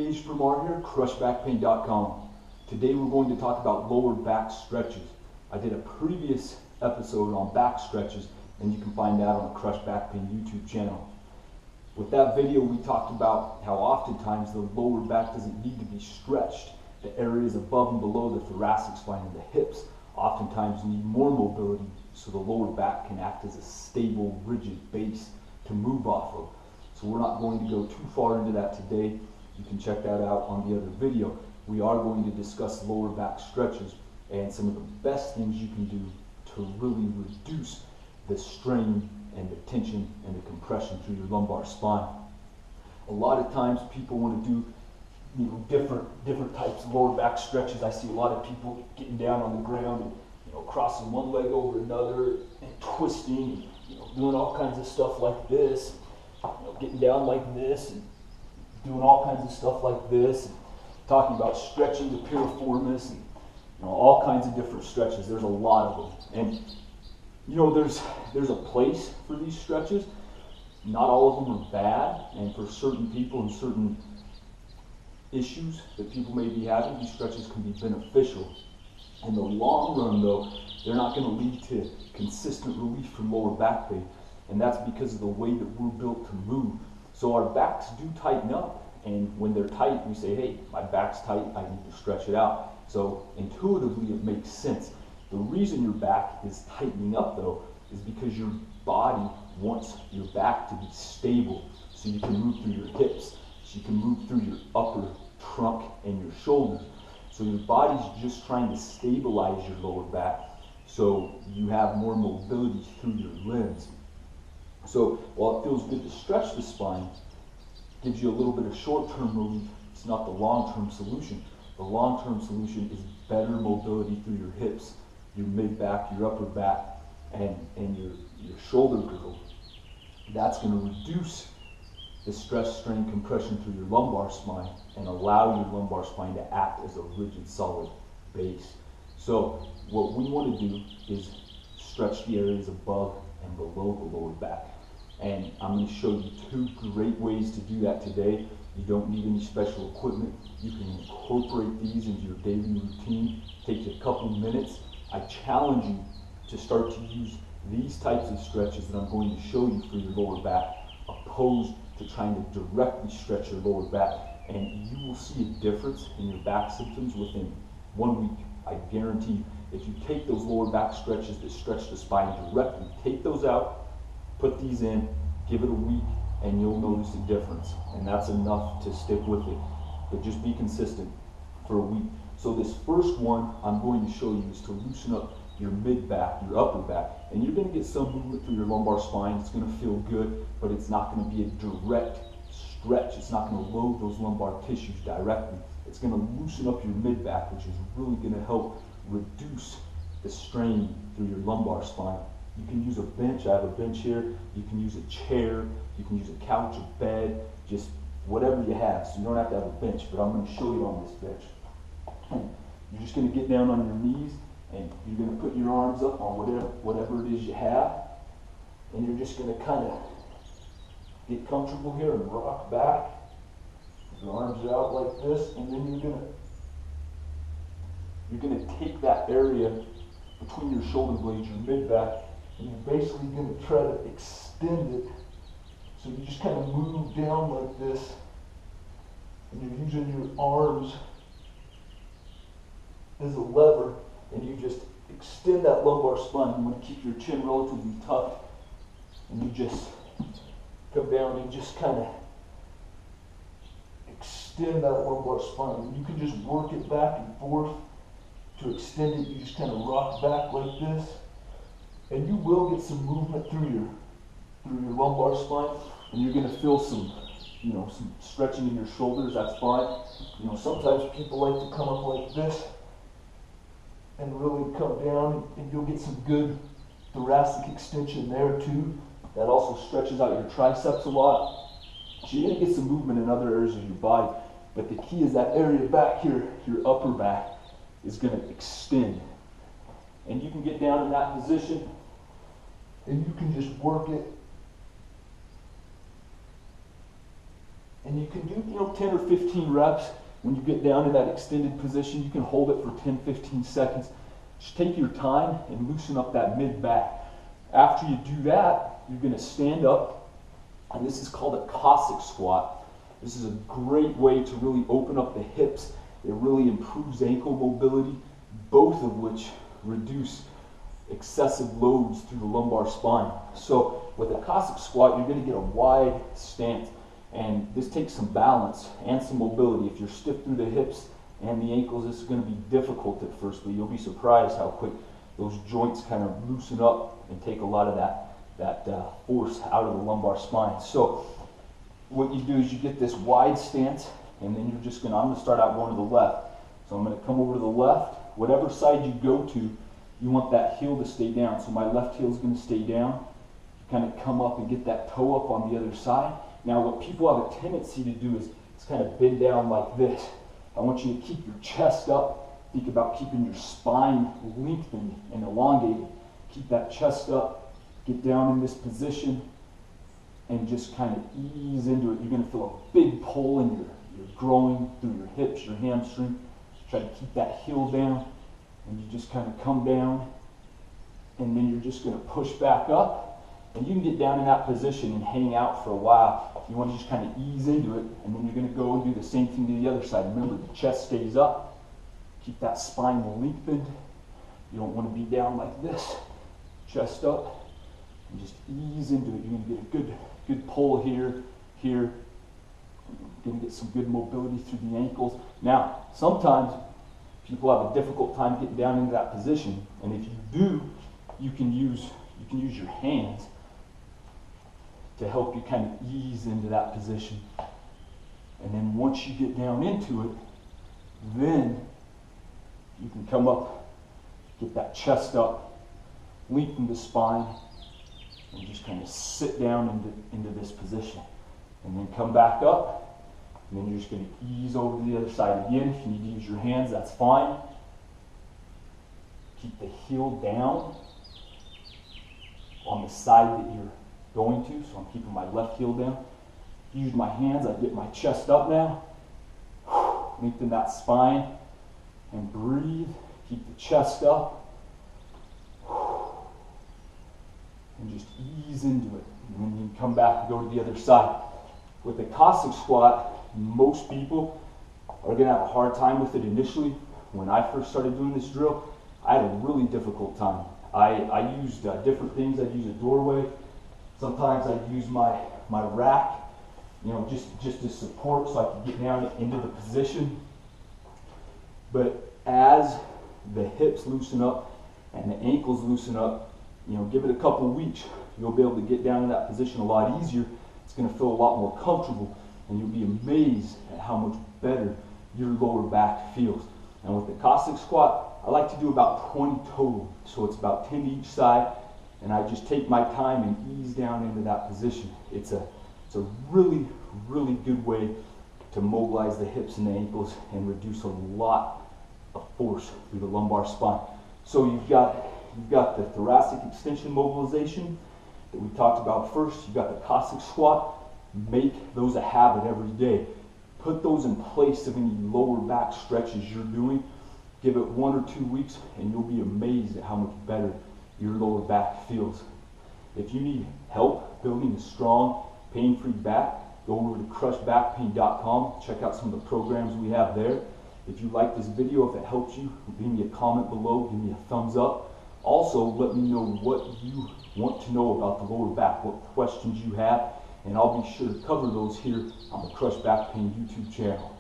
Gage Vermar here, crushbackpain.com. Today we're going to talk about lower back stretches. I did a previous episode on back stretches, and you can find that on the Crush Back Pain YouTube channel. With that video, we talked about how oftentimes the lower back doesn't need to be stretched. The areas above and below the thoracic spine and the hips oftentimes need more mobility, so the lower back can act as a stable, rigid base to move off of. So we're not going to go too far into that today. You can check that out on the other video. We are going to discuss lower back stretches and some of the best things you can do to really reduce the strain and the tension and the compression through your lumbar spine. A lot of times people want to do different types of lower back stretches. I see a lot of people getting down on the ground and crossing one leg over another and twisting, doing all kinds of stuff like this, getting down like this and doing all kinds of stuff like this, and talking about stretching the piriformis and all kinds of different stretches. There's a lot of them, and there's a place for these stretches. Not all of them are bad, and for certain people and certain issues that people may be having, these stretches can be beneficial. In the long run, though, they're not going to lead to consistent relief from lower back pain, and that's because of the way that we're built to move. So our backs do tighten up, and when they're tight, we say, hey, my back's tight, I need to stretch it out. So intuitively, it makes sense. The reason your back is tightening up, though, is because your body wants your back to be stable, so you can move through your hips, so you can move through your upper trunk and your shoulders. So your body's just trying to stabilize your lower back, so you have more mobility through your limbs. So while it feels good to stretch the spine, gives you a little bit of short-term relief, it's not the long-term solution. The long-term solution is better mobility through your hips, your mid-back, your upper back, and your shoulder girdle. That's going to reduce the stress, strain, compression through your lumbar spine and allow your lumbar spine to act as a rigid, solid base. So what we want to do is stretch the areas above and below the lower back. And I'm going to show you two great ways to do that today. You don't need any special equipment. You can incorporate these into your daily routine. Take you a couple minutes. I challenge you to start to use these types of stretches that I'm going to show you for your lower back, opposed to trying to directly stretch your lower back. And you will see a difference in your back symptoms within 1 week. I guarantee you. If you take those lower back stretches that stretch the spine directly, take those out, put these in, give it a week, and you'll notice a difference. And that's enough to stick with it. But just be consistent for a week. So this first one I'm going to show you is to loosen up your mid-back, your upper back. And you're going to get some movement through your lumbar spine. It's going to feel good, but it's not going to be a direct stretch. It's not going to load those lumbar tissues directly. It's going to loosen up your mid-back, which is really going to help reduce the strain through your lumbar spine. You can use a bench. I have a bench here. You can use a chair. You can use a couch, a bed, just whatever you have. So you don't have to have a bench, but I'm going to show you on this bench. You're just going to get down on your knees, and you're going to put your arms up on whatever it is you have, and you're just going to kind of get comfortable here and rock back. Your arms are out like this, and then you're going to take that area between your shoulder blades, your mid-back, and you're basically going to try to extend it. So you just kind of move down like this, and you're using your arms as a lever, and you just extend that lumbar spine. You want to keep your chin relatively tucked, and you just come down and just kind of extend that lumbar spine. You can just work it back and forth. To extend it, you just kind of rock back like this, and you will get some movement through your lumbar spine, and you're going to feel some stretching in your shoulders. That's fine. Sometimes people like to come up like this and really come down, and you'll get some good thoracic extension there too. That also stretches out your triceps a lot. So you're going to get some movement in other areas of your body, but the key is that area back here, your upper back, is going to extend. And you can get down in that position, and you can just work it, and And you can do 10 or 15 reps. When you get down in that extended position, you can hold it for 10-15 seconds. Just take your time and loosen up that mid back. After you do that, you're going to stand up, and this is called a cossack squat. This is a great way to really open up the hips. It really improves ankle mobility, both of which reduce excessive loads through the lumbar spine. So with a cossack squat, you're going to get a wide stance, and this takes some balance and some mobility. If you're stiff through the hips and the ankles, this is going to be difficult at first, but you'll be surprised how quick those joints kind of loosen up and take a lot of that force out of the lumbar spine. So what you do is you get this wide stance, and then you're just going to, I'm going to start out going to the left. So I'm going to come over to the left. Whatever side you go to, you want that heel to stay down. So my left heel is going to stay down. You kind of come up and get that toe up on the other side. Now what people have a tendency to do is kind of bend down like this. I want you to keep your chest up. Think about keeping your spine lengthened and elongated. Keep that chest up. Get down in this position and just kind of ease into it. You're going to feel a big pull in your growing through your hips, your hamstring. Try to keep that heel down, and you just kind of come down, and then you're just going to push back up, and you can get down in that position and hang out for a while. You want to just kind of ease into it, and then you're going to go and do the same thing to the other side. Remember, the chest stays up. Keep that spine lengthened. You don't want to be down like this. Chest up, and just ease into it. You're going to get a good pull here. You're going to get some good mobility through the ankles. Now, sometimes people have a difficult time getting down into that position, and if you do, you can use your hands to help you kind of ease into that position. And then once you get down into it, then you can come up, get that chest up, lengthen the spine, and just kind of sit down into this position. And then come back up, and then you're just going to ease over to the other side again. If you need to use your hands, that's fine. Keep the heel down on the side that you're going to. So I'm keeping my left heel down. Use my hands, I get my chest up now. Lengthen that spine and breathe. Keep the chest up. And just ease into it. And then you can come back and go to the other side. With the cossack squat, most people are going to have a hard time with it initially. When I first started doing this drill, I had a really difficult time. I used different things. I'd use a doorway. Sometimes I'd use my rack, just to support so I could get down into the position. But as the hips loosen up and the ankles loosen up, give it a couple weeks, you'll be able to get down in that position a lot easier. It's going to feel a lot more comfortable, and you'll be amazed at how much better your lower back feels. And with the cossack squat, I like to do about 20 total. So it's about 10 to each side, and I just take my time and ease down into that position. It's a really, really good way to mobilize the hips and the ankles and reduce a lot of force through the lumbar spine. So you've got the thoracic extension mobilization that we talked about first. You've got the cossack squat. Make those a habit every day. Put those in place of any lower back stretches you're doing. Give it 1 or 2 weeks, and you'll be amazed at how much better your lower back feels. If you need help building a strong, pain-free back, go over to crushbackpain.com. Check out some of the programs we have there. If you like this video, if it helps you, leave me a comment below, give me a thumbs up. Also, let me know what you want to know about the lower back, what questions you have, and I'll be sure to cover those here on the Crush Back Pain YouTube channel.